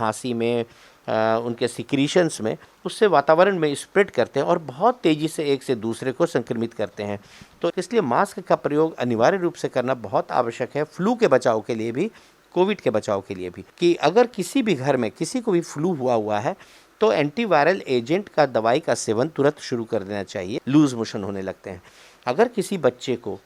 खांसी में, उनके सिक्रीशंस में, उससे वातावरण में स्प्रेड करते हैं और बहुत तेज़ी से एक से दूसरे को संक्रमित करते हैं। तो इसलिए मास्क का प्रयोग अनिवार्य रूप से करना बहुत आवश्यक है, फ्लू के बचाव के लिए भी, कोविड के बचाव के लिए भी। कि अगर किसी भी घर में किसी को भी फ्लू हुआ है तो एंटीवायरल एजेंट का दवाई का सेवन तुरंत शुरू कर देना चाहिए। लूज मोशन होने लगते हैं, अगर किसी बच्चे को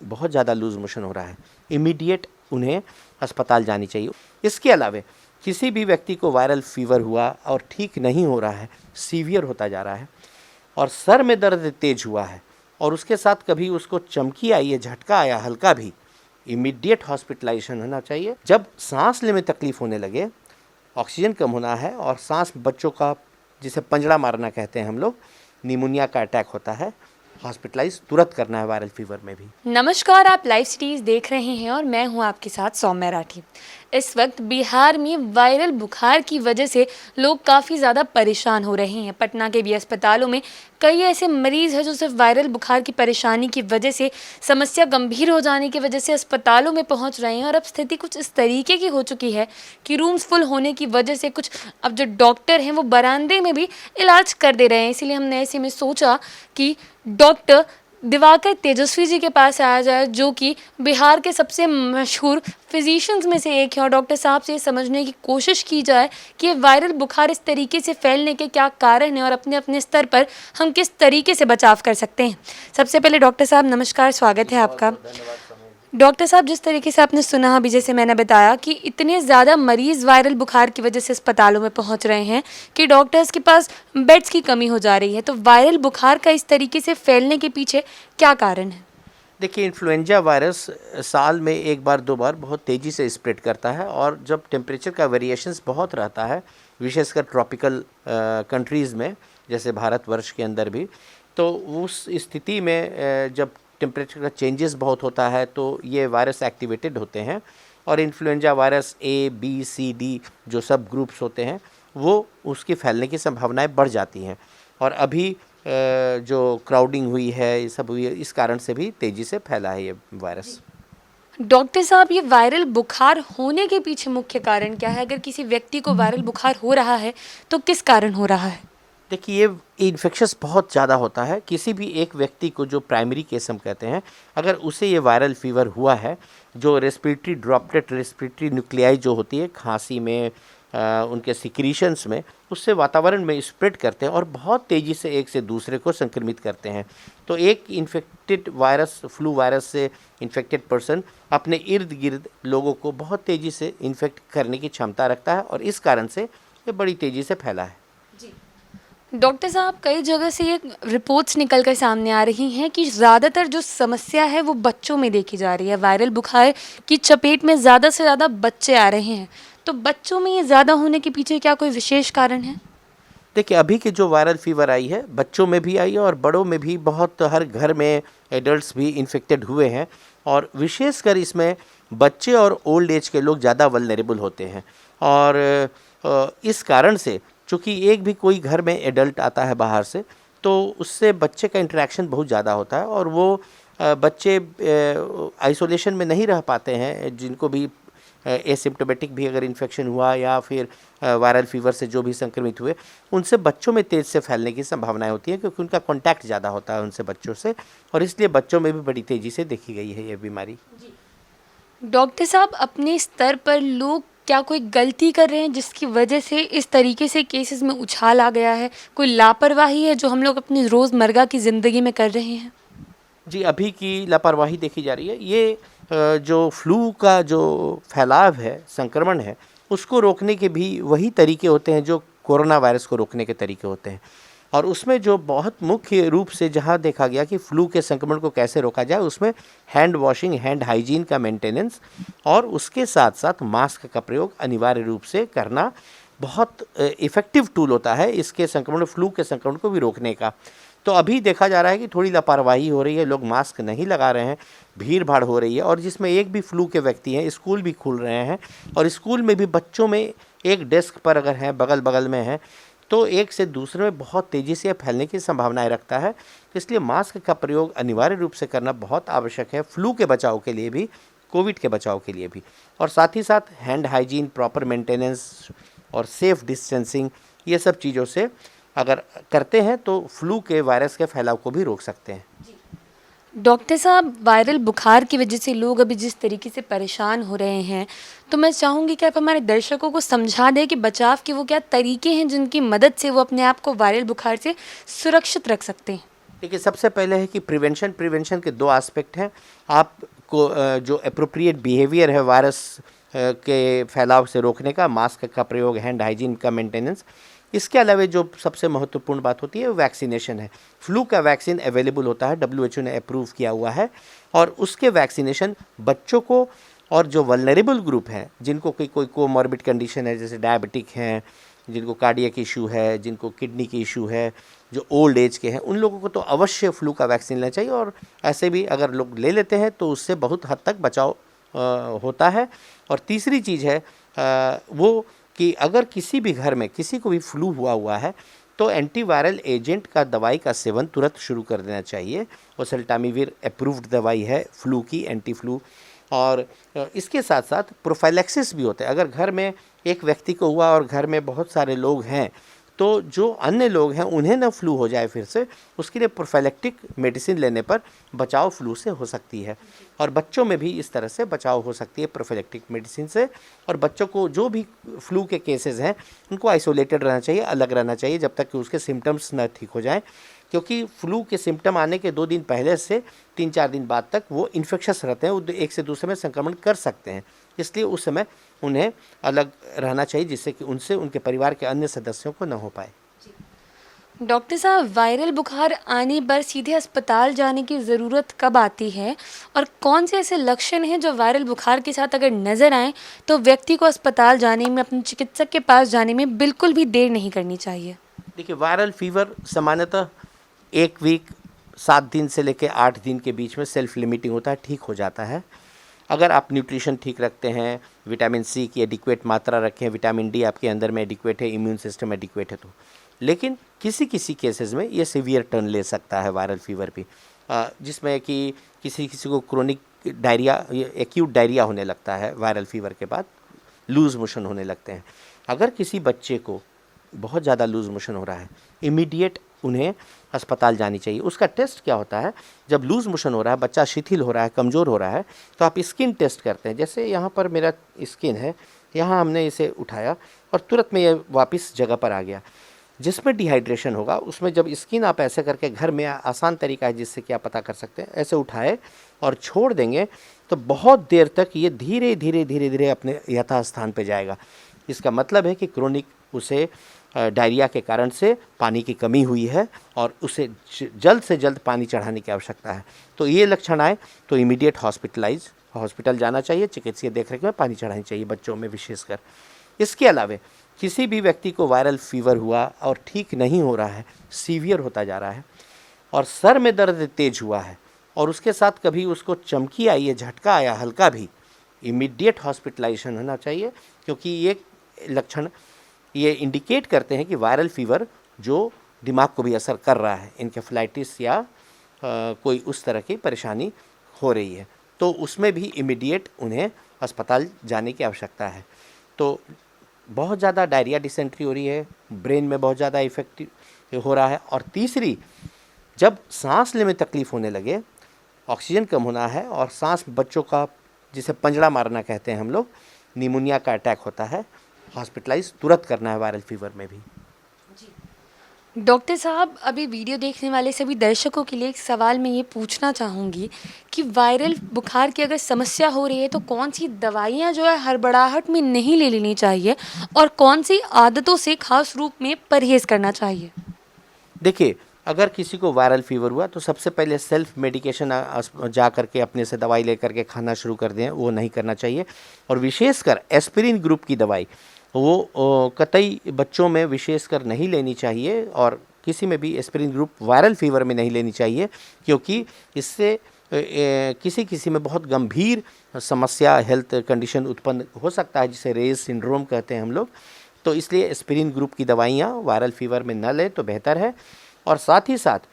बहुत ज़्यादा लूज मोशन हो रहा है, इमीडिएट उन्हें अस्पताल जानी चाहिए। इसके अलावा किसी भी व्यक्ति को वायरल फीवर हुआ और ठीक नहीं हो रहा है, सीवियर होता जा रहा है, और सर में दर्द तेज हुआ है, और उसके साथ कभी उसको चमकी आई है, झटका आया हल्का भी, इमीडिएट हॉस्पिटलाइजेशन होना चाहिए। जब सांस लेने में तकलीफ होने लगे, ऑक्सीजन कम होना है और सांस बच्चों का, जिसे पंजड़ा मारना कहते हैं हम लोग, निमोनिया का अटैक होता है, हॉस्पिटलाइज तुरंत करना है वायरल फीवर में भी। नमस्कार, आप लाइव सिटीज देख रहे हैं और मैं हूं आपके साथ सौम्या राठी। इस वक्त बिहार में वायरल बुखार की वजह से लोग काफ़ी ज़्यादा परेशान हो रहे हैं। पटना के भी अस्पतालों में कई ऐसे मरीज़ हैं जो सिर्फ वायरल बुखार की परेशानी की वजह से, समस्या गंभीर हो जाने की वजह से अस्पतालों में पहुंच रहे हैं। और अब स्थिति कुछ इस तरीके की हो चुकी है कि रूम्स फुल होने की वजह से कुछ अब जो डॉक्टर हैं वो बरामदे में भी इलाज कर दे रहे हैं। इसीलिए हमने ऐसे में सोचा कि डॉक्टर दिवाकर तेजस्वी जी के पास आया जाए, जो कि बिहार के सबसे मशहूर फिजिशियंस में से एक है, और डॉक्टर साहब से ये समझने की कोशिश की जाए कि ये वायरल बुखार इस तरीके से फैलने के क्या कारण हैं और अपने अपने स्तर पर हम किस तरीके से बचाव कर सकते हैं। सबसे पहले डॉक्टर साहब नमस्कार, स्वागत है आपका। डॉक्टर साहब, जिस तरीके से आपने सुना अभी, जैसे मैंने बताया कि इतने ज़्यादा मरीज़ वायरल बुखार की वजह से अस्पतालों में पहुंच रहे हैं कि डॉक्टर्स के पास बेड्स की कमी हो जा रही है, तो वायरल बुखार का इस तरीके से फैलने के पीछे क्या कारण है? देखिए, इन्फ्लुएंजा वायरस साल में एक बार दो बार बहुत तेज़ी से स्प्रेड करता है, और जब टेम्परेचर का वेरिएशंस बहुत रहता है, विशेषकर ट्रॉपिकल कंट्रीज़ में, जैसे भारतवर्ष के अंदर भी, तो उस स्थिति में जब टेम्परेचर का चेंजेस बहुत होता है तो ये वायरस एक्टिवेटेड होते हैं, और influenza virus A, B, C, D जो सब ग्रुप्स होते हैं, वो उसकी फैलने की संभावनाएं बढ़ जाती हैं। और अभी जो क्राउडिंग हुई है, ये सब हुई है, इस कारण से भी तेज़ी से फैला है ये वायरस। डॉक्टर साहब, ये वायरल बुखार होने के पीछे मुख्य कारण क्या है? अगर किसी व्यक्ति को वायरल बुखार हो रहा है तो किस कारण हो रहा है? देखिए, ये इन्फेक्शस बहुत ज़्यादा होता है। किसी भी एक व्यक्ति को, जो प्राइमरी केस हम कहते हैं, अगर उसे ये वायरल फीवर हुआ है, जो रेस्पिरेटरी ड्रॉपलेट, रेस्पिरेटरी न्यूक्लियाई जो होती है खांसी में, उनके सिक्रीशंस में, उससे वातावरण में स्प्रेड करते हैं और बहुत तेज़ी से एक से दूसरे को संक्रमित करते हैं। तो एक इन्फेक्टेड वायरस, फ्लू वायरस से इन्फेक्टेड पर्सन अपने इर्द गिर्द लोगों को बहुत तेज़ी से इन्फेक्ट करने की क्षमता रखता है, और इस कारण से ये बड़ी तेज़ी से फैला है। डॉक्टर साहब, कई जगह से ये रिपोर्ट्स निकल कर सामने आ रही हैं कि ज़्यादातर जो समस्या है वो बच्चों में देखी जा रही है। वायरल बुखार की चपेट में ज़्यादा से ज़्यादा बच्चे आ रहे हैं, तो बच्चों में ये ज़्यादा होने के पीछे क्या कोई विशेष कारण है? देखिए, अभी की जो वायरल फीवर आई है, बच्चों में भी आई है और बड़ों में भी, बहुत हर घर में एडल्ट्स भी इन्फेक्टेड हुए हैं, और विशेषकर इसमें बच्चे और ओल्ड एज के लोग ज़्यादा वल्नरेबल होते हैं। और इस कारण से, चूँकि एक भी कोई घर में एडल्ट आता है बाहर से, तो उससे बच्चे का इंटरेक्शन बहुत ज़्यादा होता है, और वो बच्चे आइसोलेशन में नहीं रह पाते हैं। जिनको भी एसिम्प्टोमेटिक भी अगर इन्फेक्शन हुआ या फिर वायरल फीवर से जो भी संक्रमित हुए, उनसे बच्चों में तेज़ से फैलने की संभावनाएं होती हैं, क्योंकि उनका कांटेक्ट ज़्यादा होता है उनसे, बच्चों से, और इसलिए बच्चों में भी बड़ी तेज़ी से देखी गई है ये बीमारी। डॉक्टर साहब, अपने स्तर पर लोग क्या कोई गलती कर रहे हैं जिसकी वजह से इस तरीके से केसेस में उछाल आ गया है? कोई लापरवाही है जो हम लोग अपनी रोज़मर्रा की ज़िंदगी में कर रहे हैं? जी, अभी की लापरवाही देखी जा रही है। ये जो फ्लू का जो फैलाव है, संक्रमण है, उसको रोकने के भी वही तरीके होते हैं जो कोरोना वायरस को रोकने के तरीके होते हैं, और उसमें जो बहुत मुख्य रूप से जहाँ देखा गया कि फ्लू के संक्रमण को कैसे रोका जाए, उसमें हैंड वॉशिंग, हैंड हाइजीन का मेंटेनेंस, और उसके साथ साथ मास्क का प्रयोग अनिवार्य रूप से करना बहुत इफ़ेक्टिव टूल होता है इसके संक्रमण, फ्लू के संक्रमण को भी रोकने का। तो अभी देखा जा रहा है कि थोड़ी लापरवाही हो रही है, लोग मास्क नहीं लगा रहे हैं, भीड़ भाड़ हो रही है, और जिसमें एक भी फ्लू के व्यक्ति हैं, स्कूल भी खुल रहे हैं, और स्कूल में भी बच्चों में एक डेस्क पर अगर हैं, बगल बगल में हैं, तो एक से दूसरे में बहुत तेज़ी से फैलने की संभावनाएं रखता है। इसलिए मास्क का प्रयोग अनिवार्य रूप से करना बहुत आवश्यक है, फ्लू के बचाव के लिए भी, कोविड के बचाव के लिए भी, और साथ ही साथ हैंड हाइजीन, प्रॉपर मेंटेनेंस, और सेफ डिस्टेंसिंग, ये सब चीज़ों से अगर करते हैं तो फ्लू के वायरस के फैलाव को भी रोक सकते हैं। डॉक्टर साहब, वायरल बुखार की वजह से लोग अभी जिस तरीके से परेशान हो रहे हैं, तो मैं चाहूँगी कि आप हमारे दर्शकों को समझा दें कि बचाव के वो क्या तरीके हैं जिनकी मदद से वो अपने आप को वायरल बुखार से सुरक्षित रख सकते हैं। देखिए, सबसे पहले है कि प्रिवेंशन के दो एस्पेक्ट हैं। आपको जो अप्रोप्रिएट बिहेवियर है वायरस के फैलाव से रोकने का, मास्क का प्रयोग, हैंड हाइजीन का मेंटेनेंस, इसके अलावा जो सबसे महत्वपूर्ण बात होती है वो वैक्सीनेशन है। फ्लू का वैक्सीन अवेलेबल होता है, WHO ने अप्रूव किया हुआ है, और उसके वैक्सीनेशन बच्चों को और जो वल्नरेबल ग्रुप हैं, जिनको कोई कोमॉर्बिड कंडीशन है, जैसे डायबिटिक हैं, जिनको कार्डियक इशू है, जिनको किडनी की इशू है, जो ओल्ड एज के हैं, उन लोगों को तो अवश्य फ्लू का वैक्सीन लेना चाहिए। और ऐसे भी अगर लोग ले लेते हैं तो उससे बहुत हद तक बचाव होता है। और तीसरी चीज़ है वो कि अगर किसी भी घर में किसी को भी फ्लू हुआ है तो एंटीवायरल एजेंट का दवाई का सेवन तुरंत शुरू कर देना चाहिए। ओसेल्टामिविर अप्रूव्ड दवाई है फ्लू की, एंटी फ्लू। और इसके साथ साथ प्रोफाइलैक्सिस भी होता है। अगर घर में एक व्यक्ति को हुआ और घर में बहुत सारे लोग हैं, तो जो अन्य लोग हैं उन्हें ना फ्लू हो जाए फिर से, उसके लिए प्रोफाइलैक्टिक मेडिसिन लेने पर बचाव फ्लू से हो सकती है। और बच्चों में भी इस तरह से बचाव हो सकती है प्रोफाइलैक्टिक मेडिसिन से। और बच्चों को जो भी फ्लू के केसेस हैं उनको आइसोलेटेड रहना चाहिए, अलग रहना चाहिए, जब तक कि उसके सिम्टम्स न ठीक हो जाएं, क्योंकि फ्लू के सिम्टम आने के 2 दिन पहले से 3-4 दिन बाद तक वो इन्फेक्शस रहते हैं, वो एक से दूसरे में संक्रमण कर सकते हैं। इसलिए उस समय उन्हें अलग रहना चाहिए, जिससे कि उनसे उनके परिवार के अन्य सदस्यों को न हो पाए। डॉक्टर साहब, वायरल बुखार आने पर सीधे अस्पताल जाने की ज़रूरत कब आती है, और कौन से ऐसे लक्षण हैं जो वायरल बुखार के साथ अगर नज़र आएँ तो व्यक्ति को अस्पताल जाने में, अपने चिकित्सक के पास जाने में बिल्कुल भी देर नहीं करनी चाहिए? देखिए, वायरल फीवर सामान्यतः 1 वीक 7 दिन से लेकर 8 दिन के बीच में सेल्फ लिमिटिंग होता है, ठीक हो जाता है। अगर आप न्यूट्रिशन ठीक रखते हैं, विटामिन सी की एडिक्वेट मात्रा रखें, विटामिन डी आपके अंदर में एडिक्वेट है, इम्यून सिस्टम एडिक्वेट है तो। लेकिन किसी किसी केसेस में ये सीवियर टर्न ले सकता है वायरल फीवर भी, जिसमें कि किसी किसी को क्रोनिक डायरिया, एक्यूट डायरिया होने लगता है वायरल फीवर के बाद, लूज़ मोशन होने लगते हैं। अगर किसी बच्चे को बहुत ज़्यादा लूज़ मोशन हो रहा है, इमीडिएट उन्हें अस्पताल जानी चाहिए। उसका टेस्ट क्या होता है, जब लूज़ मोशन हो रहा है, बच्चा शिथिल हो रहा है, कमज़ोर हो रहा है, तो आप स्किन टेस्ट करते हैं। जैसे यहाँ पर मेरा स्किन है, यहाँ हमने इसे उठाया और तुरंत में ये वापस जगह पर आ गया। जिसमें डिहाइड्रेशन होगा उसमें जब स्किन आप ऐसे करके, घर में आसान तरीका है जिससे कि आप पता कर सकते हैं, ऐसे उठाए और छोड़ देंगे तो बहुत देर तक ये धीरे धीरे अपने यथास्थान पे जाएगा। इसका मतलब है कि क्रोनिक उसे डायरिया के कारण से पानी की कमी हुई है और उसे जल्द से जल्द पानी चढ़ाने की आवश्यकता है। तो ये लक्षण आए तो इमीडिएट हॉस्पिटल जाना चाहिए, चिकित्सकीय देखरेख में पानी चढ़ानी चाहिए, बच्चों में विशेषकर। इसके अलावा किसी भी व्यक्ति को वायरल फीवर हुआ और ठीक नहीं हो रहा है, सीवियर होता जा रहा है, और सर में दर्द तेज हुआ है, और उसके साथ कभी उसको चमकी आई है, झटका आया हल्का भी, इमीडिएट हॉस्पिटलाइजेशन होना चाहिए। क्योंकि ये लक्षण ये इंडिकेट करते हैं कि वायरल फीवर जो दिमाग को भी असर कर रहा है, एन्केफेलाइटिस या कोई उस तरह की परेशानी हो रही है, तो उसमें भी इमीडिएट उन्हें अस्पताल जाने की आवश्यकता है। तो बहुत ज़्यादा डायरिया, डिसेंट्री हो रही है, ब्रेन में बहुत ज़्यादा इफेक्ट हो रहा है, और तीसरी, जब सांस लेने में तकलीफ़ होने लगे, ऑक्सीजन कम होना है, और सांस बच्चों का जिसे पंजड़ा मारना कहते हैं हम लोग, निमोनिया का अटैक होता है, हॉस्पिटलाइज तुरंत करना है वायरल फीवर में भी। डॉक्टर साहब, अभी वीडियो देखने वाले सभी दर्शकों के लिए एक सवाल मैं ये पूछना चाहूँगी कि वायरल बुखार की अगर समस्या हो रही है तो कौन सी दवाइयाँ जो है हड़बड़ाहट में नहीं ले लेनी चाहिए, और कौन सी आदतों से खास रूप में परहेज़ करना चाहिए? देखिए, अगर किसी को वायरल फीवर हुआ तो सबसे पहले सेल्फ मेडिकेशन जा करके अपने से दवाई लेकर के खाना शुरू कर दें, वो नहीं करना चाहिए। और विशेषकर एस्पिरिन ग्रुप की दवाई वो कतई बच्चों में विशेषकर नहीं लेनी चाहिए, और किसी में भी एस्पिरिन ग्रुप वायरल फीवर में नहीं लेनी चाहिए, क्योंकि इससे किसी किसी में बहुत गंभीर समस्या, हेल्थ कंडीशन उत्पन्न हो सकता है, जिसे रेज सिंड्रोम कहते हैं हम लोग। तो इसलिए एस्पिरिन ग्रुप की दवाइयाँ वायरल फीवर में न लें तो बेहतर है। और साथ ही साथ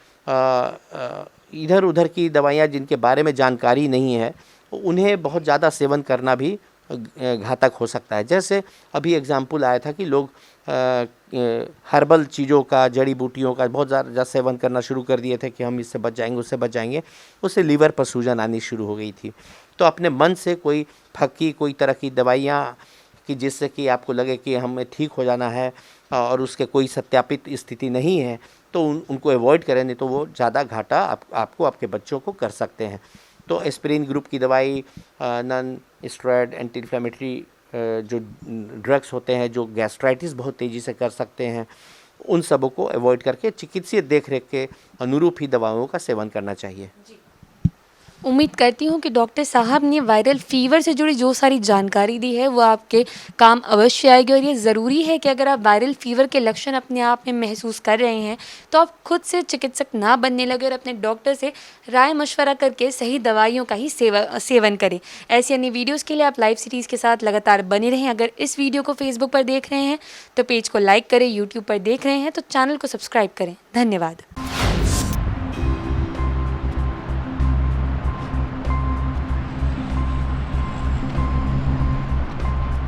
इधर उधर की दवाइयाँ जिनके बारे में जानकारी नहीं है, उन्हें बहुत ज़्यादा सेवन करना भी घातक हो सकता है। जैसे अभी एग्जाम्पल आया था कि लोग हर्बल चीज़ों का, जड़ी बूटियों का बहुत ज़्यादा सेवन करना शुरू कर दिए थे कि हम इससे बच जाएंगे, उससे बच जाएंगे। उससे लीवर पर सूजन आनी शुरू हो गई थी। तो अपने मन से कोई फक्की, कोई तरह की दवाइयाँ कि जिससे कि आपको लगे कि हमें ठीक हो जाना है और उसके कोई सत्यापित स्थिति नहीं है, तो उनको अवॉइड करें, नहीं तो वो ज़्यादा घाटा आपको, आपके बच्चों को कर सकते हैं। तो एस्पिरिन ग्रुप की दवाई, नॉन स्टेरॉयड एंटी इन्फ्लेमेटरी जो ड्रग्स होते हैं जो गैस्ट्राइटिस बहुत तेज़ी से कर सकते हैं, उन सबों को अवॉइड करके चिकित्सीय देखरेख के अनुरूप ही दवाओं का सेवन करना चाहिए। उम्मीद करती हूँ कि डॉक्टर साहब ने वायरल फीवर से जुड़ी जो सारी जानकारी दी है वो आपके काम अवश्य आएगी। और ये ज़रूरी है कि अगर आप वायरल फीवर के लक्षण अपने आप में महसूस कर रहे हैं तो आप खुद से चिकित्सक ना बनने लगे और अपने डॉक्टर से राय मशवरा करके सही दवाइयों का ही सेवन करें। ऐसी अन्य वीडियोज़ के लिए आप लाइव सीरीज़ के साथ लगातार बने रहें। अगर इस वीडियो को फेसबुक पर देख रहे हैं तो पेज को लाइक करें, यूट्यूब पर देख रहे हैं तो चैनल को सब्सक्राइब करें। धन्यवाद।